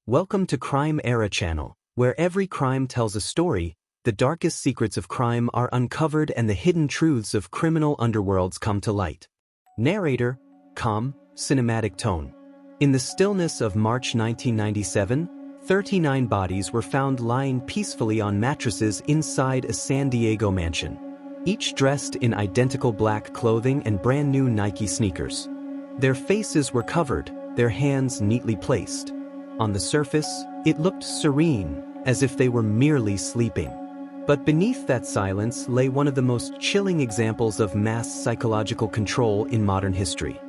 Welcome to Crime Era Channel, where every crime tells a story, the darkest secrets of crime are uncovered and the hidden truths of criminal underworlds come to light. Narrator, calm, cinematic tone. In the stillness of March 1997, 39 bodies were found lying peacefully on mattresses inside a San Diego mansion, each dressed in identical black clothing and brand new Nike sneakers. Their faces were covered, their hands neatly placed. On the surface, it looked serene, as if they were merely sleeping. But beneath that silence lay one of the most chilling examples of mass psychological control in modern history.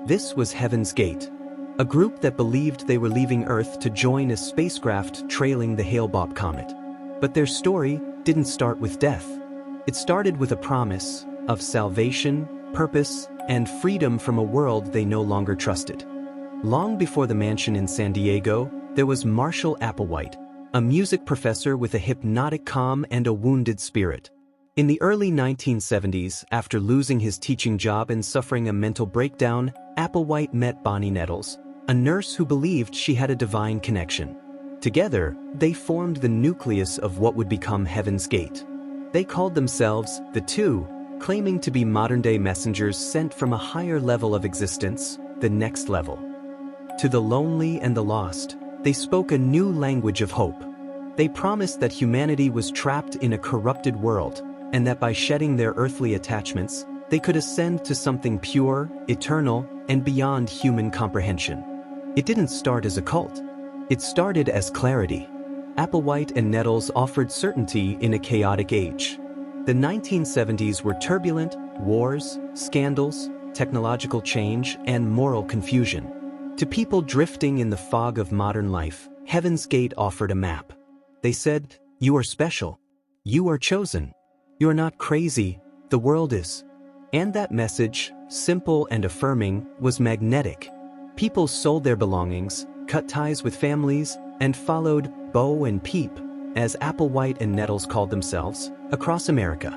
This was Heaven's Gate, a group that believed they were leaving Earth to join a spacecraft trailing the Hale-Bopp comet. But their story didn't start with death. It started with a promise of salvation, purpose, and freedom from a world they no longer trusted. Long before the mansion in San Diego, there was Marshall Applewhite, a music professor with a hypnotic calm and a wounded spirit. In the early 1970s, after losing his teaching job and suffering a mental breakdown, Applewhite met Bonnie Nettles, a nurse who believed she had a divine connection. Together, they formed the nucleus of what would become Heaven's Gate. They called themselves the Two, claiming to be modern-day messengers sent from a higher level of existence, the next level. To the lonely and the lost, they spoke a new language of hope. They promised that humanity was trapped in a corrupted world, and that by shedding their earthly attachments, they could ascend to something pure, eternal, and beyond human comprehension. It didn't start as a cult. It started as clarity. Applewhite and Nettles offered certainty in a chaotic age. The 1970s were turbulent: wars, scandals, technological change, and moral confusion. To people drifting in the fog of modern life, Heaven's Gate offered a map. They said, "You are special. You are chosen. You're not crazy, the world is." And that message, simple and affirming, was magnetic. People sold their belongings, cut ties with families, and followed Bo and Peep, as Applewhite and Nettles called themselves, across America.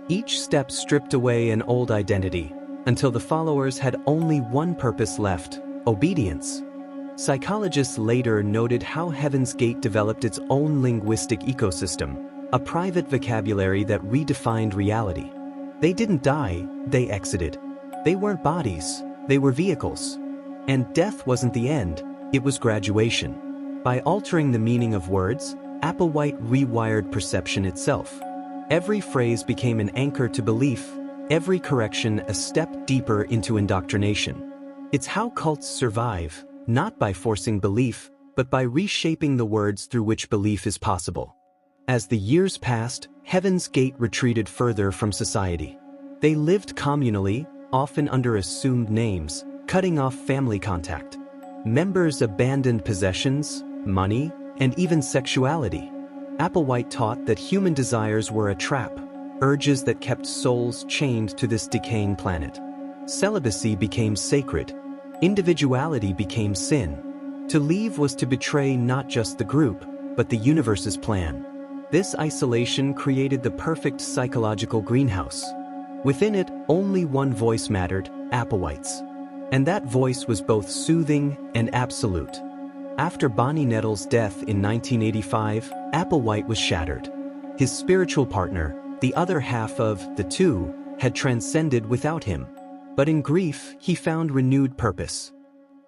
Each step stripped away an old identity, until the followers had only one purpose left: obedience. Psychologists later noted how Heaven's Gate developed its own linguistic ecosystem, a private vocabulary that redefined reality. They didn't die, they exited. They weren't bodies, they were vehicles. And death wasn't the end, it was graduation. By altering the meaning of words, Applewhite rewired perception itself. Every phrase became an anchor to belief, every correction a step deeper into indoctrination. It's how cults survive, not by forcing belief, but by reshaping the words through which belief is possible. As the years passed, Heaven's Gate retreated further from society. They lived communally, often under assumed names, cutting off family contact. Members abandoned possessions, money, and even sexuality. Applewhite taught that human desires were a trap, urges that kept souls chained to this decaying planet. Celibacy became sacred. Individuality became sin. To leave was to betray not just the group, but the universe's plan. This isolation created the perfect psychological greenhouse. Within it, only one voice mattered: Applewhite's. And that voice was both soothing and absolute. After Bonnie Nettles' death in 1985, Applewhite was shattered. His spiritual partner, the other half of the Two, had transcended without him. But in grief, he found renewed purpose.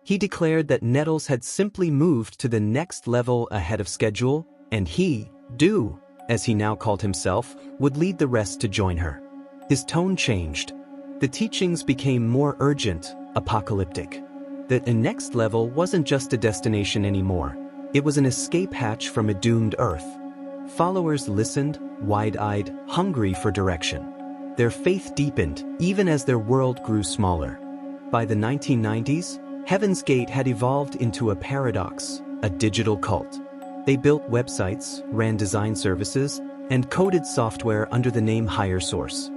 He declared that Nettles had simply moved to the next level ahead of schedule, and he, Do, as he now called himself, would lead the rest to join her. His tone changed. The teachings became more urgent, apocalyptic. That the next level wasn't just a destination anymore. It was an escape hatch from a doomed Earth. Followers listened, wide-eyed, hungry for direction. Their faith deepened, even as their world grew smaller. By the 1990s, Heaven's Gate had evolved into a paradox, a digital cult. They built websites, ran design services, and coded software under the name Higher Source.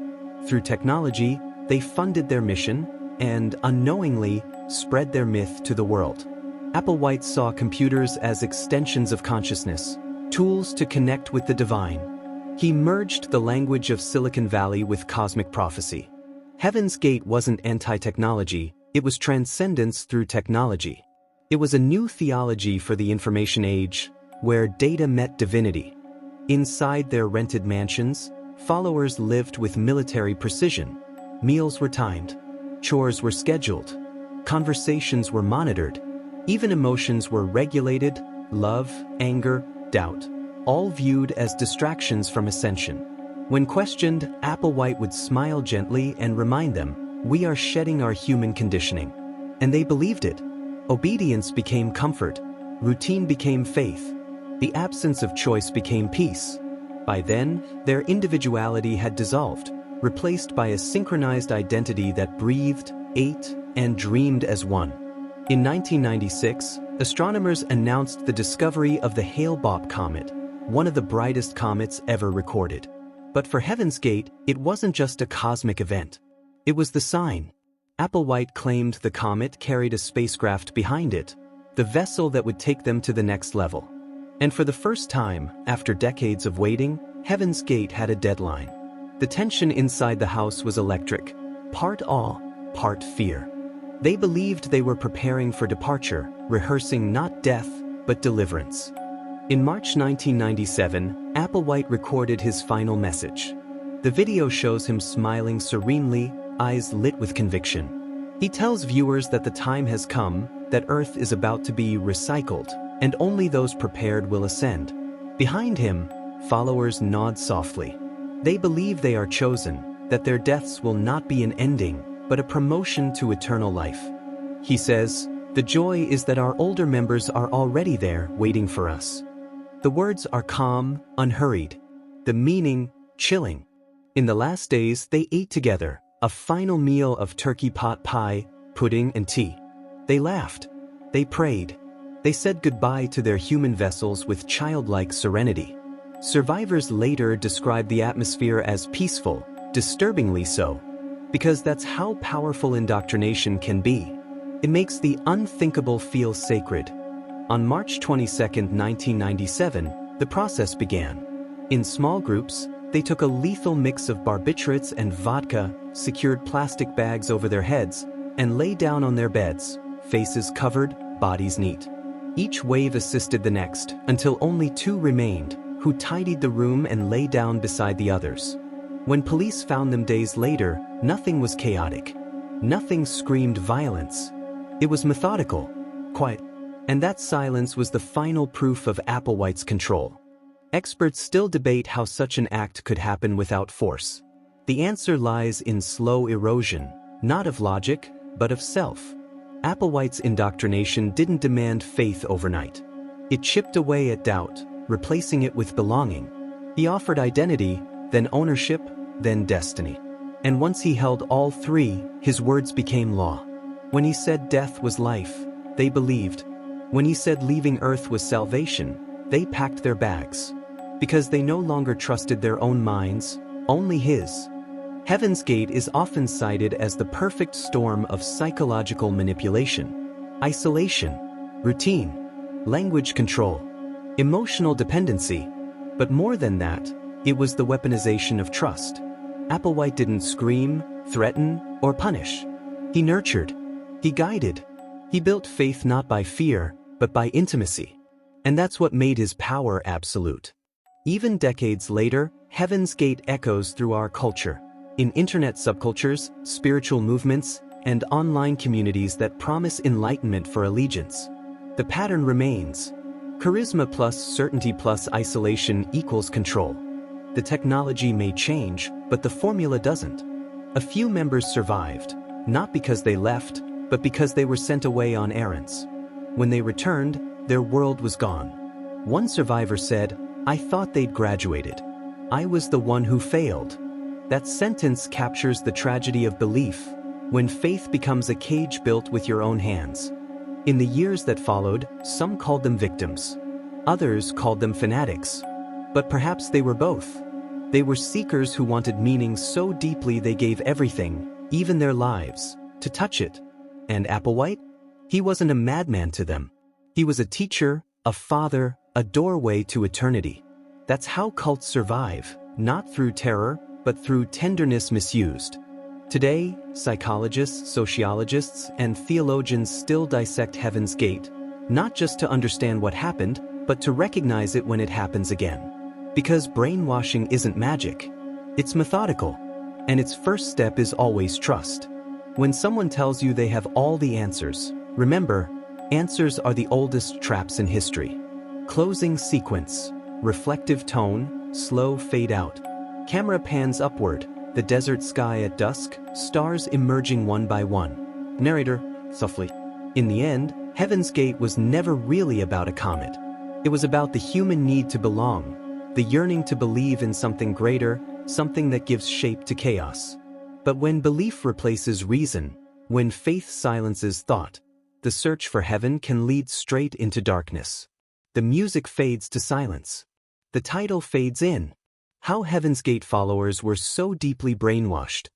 Through technology, they funded their mission and, unknowingly, spread their myth to the world. Applewhite saw computers as extensions of consciousness, tools to connect with the divine. He merged the language of Silicon Valley with cosmic prophecy. Heaven's Gate wasn't anti-technology, it was transcendence through technology. It was a new theology for the information age, where data met divinity. Inside their rented mansions, followers lived with military precision. Meals were timed, chores were scheduled, conversations were monitored, even emotions were regulated: love, anger, doubt, all viewed as distractions from ascension. When questioned, Applewhite would smile gently and remind them, "We are shedding our human conditioning." And they believed it. Obedience became comfort, routine became faith, the absence of choice became peace. By then, their individuality had dissolved, replaced by a synchronized identity that breathed, ate, and dreamed as one. In 1996, astronomers announced the discovery of the Hale-Bopp comet, one of the brightest comets ever recorded. But for Heaven's Gate, it wasn't just a cosmic event. It was the sign. Applewhite claimed the comet carried a spacecraft behind it, the vessel that would take them to the next level. And for the first time, after decades of waiting, Heaven's Gate had a deadline. The tension inside the house was electric, part awe, part fear. They believed they were preparing for departure, rehearsing not death, but deliverance. In March 1997, Applewhite recorded his final message. The video shows him smiling serenely, eyes lit with conviction. He tells viewers that the time has come, that Earth is about to be recycled, and only those prepared will ascend. Behind him, followers nod softly. They believe they are chosen, that their deaths will not be an ending, but a promotion to eternal life. He says, "The joy is that our older members are already there, waiting for us." The words are calm, unhurried. The meaning, chilling. In the last days, they ate together, a final meal of turkey pot pie, pudding, and tea. They laughed. They prayed. They said goodbye to their human vessels with childlike serenity. Survivors later described the atmosphere as peaceful, disturbingly so, because that's how powerful indoctrination can be. It makes the unthinkable feel sacred. On March 22, 1997, the process began. In small groups, they took a lethal mix of barbiturates and vodka, secured plastic bags over their heads, and lay down on their beds, faces covered, bodies neat. Each wave assisted the next, until only 2 remained, who tidied the room and lay down beside the others. When police found them days later, nothing was chaotic. Nothing screamed violence. It was methodical, quiet. And that silence was the final proof of Applewhite's control. Experts still debate how such an act could happen without force. The answer lies in slow erosion, not of logic, but of self. Applewhite's indoctrination didn't demand faith overnight. It chipped away at doubt, replacing it with belonging. He offered identity, then ownership, then destiny. And once he held all 3, his words became law. When he said death was life, they believed. When he said leaving Earth was salvation, they packed their bags. Because they no longer trusted their own minds, only his. Heaven's Gate is often cited as the perfect storm of psychological manipulation, isolation, routine, language control, emotional dependency. But more than that, it was the weaponization of trust. Applewhite didn't scream, threaten, or punish. He nurtured. He guided. He built faith not by fear, but by intimacy. And that's what made his power absolute. Even decades later, Heaven's Gate echoes through our culture, in internet subcultures, spiritual movements, and online communities that promise enlightenment for allegiance. The pattern remains. Charisma plus certainty plus isolation equals control. The technology may change, but the formula doesn't. A few members survived, not because they left, but because they were sent away on errands. When they returned, their world was gone. One survivor said, "I thought they'd graduated. I was the one who failed." That sentence captures the tragedy of belief, when faith becomes a cage built with your own hands. In the years that followed, some called them victims. Others called them fanatics. But perhaps they were both. They were seekers who wanted meaning so deeply they gave everything, even their lives, to touch it. And Applewhite? He wasn't a madman to them. He was a teacher, a father, a doorway to eternity. That's how cults survive, not through terror, but through tenderness misused. Today, psychologists, sociologists, and theologians still dissect Heaven's Gate, Not just to understand what happened, but to recognize it when it happens again. Because brainwashing isn't magic. It's methodical. And its first step is always trust. When someone tells you they have all the answers, remember, answers are the oldest traps in history. Closing sequence. Reflective tone, slow fade out. Camera pans upward, the desert sky at dusk, stars emerging one by one. Narrator, softly. In the end, Heaven's Gate was never really about a comet. It was about the human need to belong, the yearning to believe in something greater, something that gives shape to chaos. But when belief replaces reason, when faith silences thought, the search for heaven can lead straight into darkness. The music fades to silence. The title fades in. How Heaven's Gate followers were so deeply brainwashed.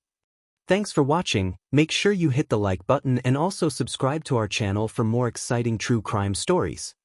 Thanks for watching. Make sure you hit the like button and also subscribe to our channel for more exciting true crime stories.